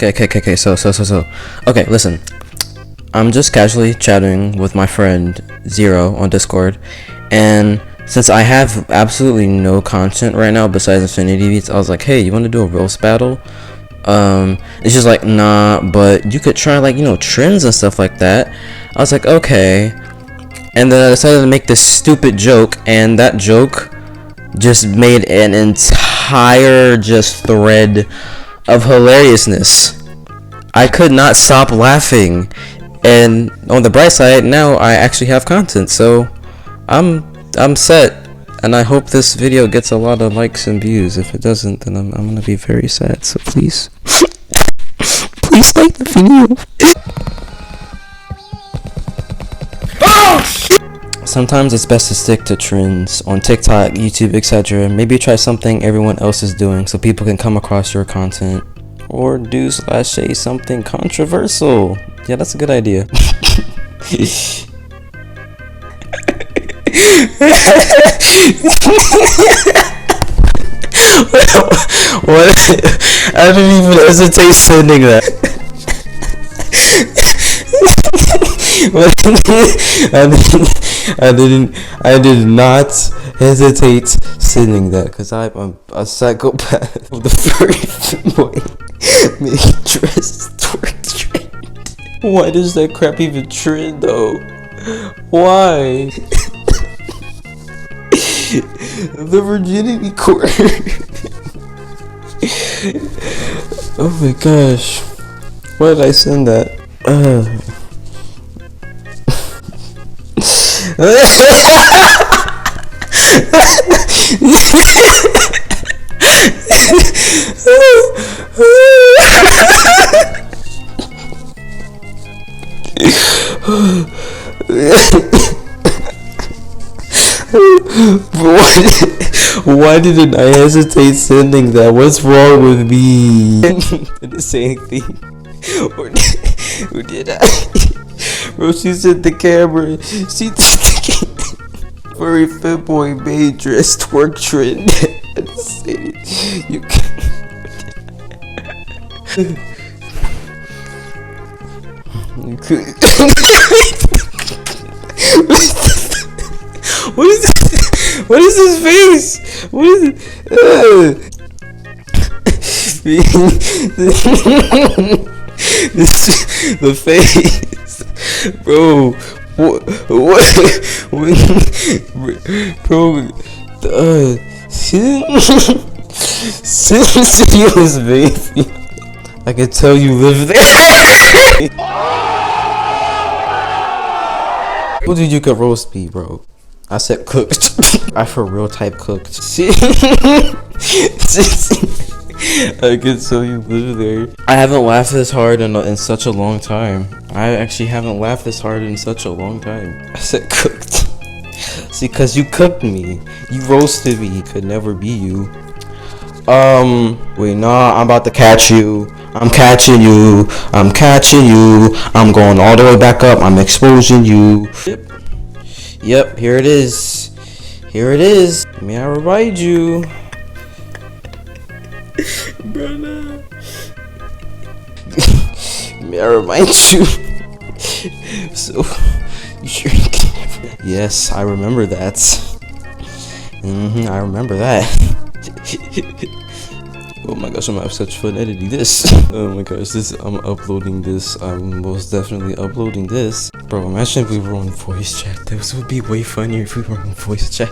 Okay. So. Okay, listen. I'm just casually chatting with my friend Zero on Discord, and since I have absolutely no content right now besides Infinity Beats, I was like, hey, you want to do a roast battle? It's just like, nah, but you could try, like, you know, trends and stuff like that. I was like, okay. And then I decided to make this stupid joke, and that joke just made an entire just thread of hilariousness. I could not stop laughing. And on the bright side, now I actually have content, so I'm set. And I hope this video gets a lot of likes and views. If it doesn't, then I'm gonna be very sad. So please, please like the video. Sometimes it's best to stick to trends on TikTok, YouTube, etc. Maybe try something everyone else is doing so people can come across your content. Or do/say something controversial. Yeah, that's a good idea. What? I didn't even hesitate sending that. I did not hesitate sending that because I'm a psychopath of the furry boy. Make dress twerk trend. Why does that crap even trend though? Why? The virginity court. Oh my gosh. Why did I send that? Why didn't I hesitate sending that? What's wrong with me? Did it say anything? Or did I? Bro, she said the camera. She did the camera. Furry fit boy made dress twerk trend. You could. What is this? What is his face? What is it? The face, bro. What? Bro, serious, baby. I can tell you live there. What did you could roast me, bro? I said cooked. I for real type cooked. I can tell you live there. I haven't laughed this hard in such a long time. I actually haven't laughed this hard in such a long time. I said cooked. See, cause you cooked me. You roasted me. Could never be you. Wait, nah, I'm about to catch you. I'm catching you. I'm catching you. I'm going all the way back up. I'm exposing you. Yep, here it is. Here it is. May I remind you? Brother. May I remind you? So, you sure you can never... Yes, I remember that. I remember that. Oh my gosh, I'm gonna have such fun editing this. Oh my gosh, I'm uploading this. I'm most definitely uploading this. Bro, imagine if we were on voice chat. This would be way funnier if we were on voice chat.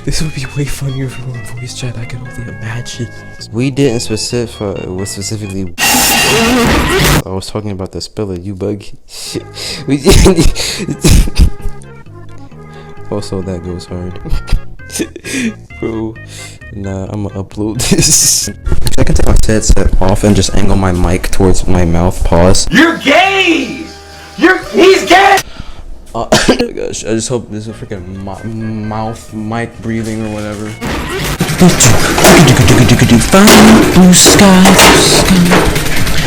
This would be way funnier if we were on voice chat. I can only imagine. We didn't specifically. I was talking about the spiller, you bug. We didn't. Also, that goes hard. Bro, nah, I'm gonna upload this. I can take my headset off and just angle my mic towards my mouth. Pause. You're gay! He's gay! Oh my gosh, I just hope this is a freaking mouth mic breathing or whatever. Fine blue sky.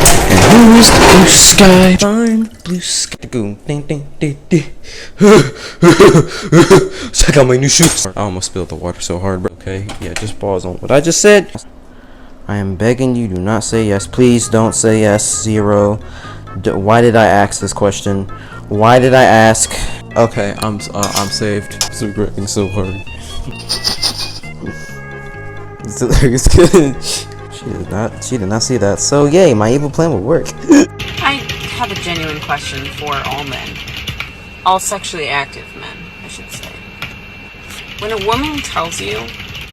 And who is the blue sky? Fine blue sky. Check out my new shoes. I almost spilled the water so hard, bro. Okay, yeah, just pause on what I just said. I am begging you, do not say yes. Please don't say yes, Zero. Why did I ask this question? Why did I ask? Okay, I'm saved. It's regretting so hard. She did not see that. So yay, my evil plan will work. I have a genuine question for all men. All sexually active men, I should say. When a woman tells you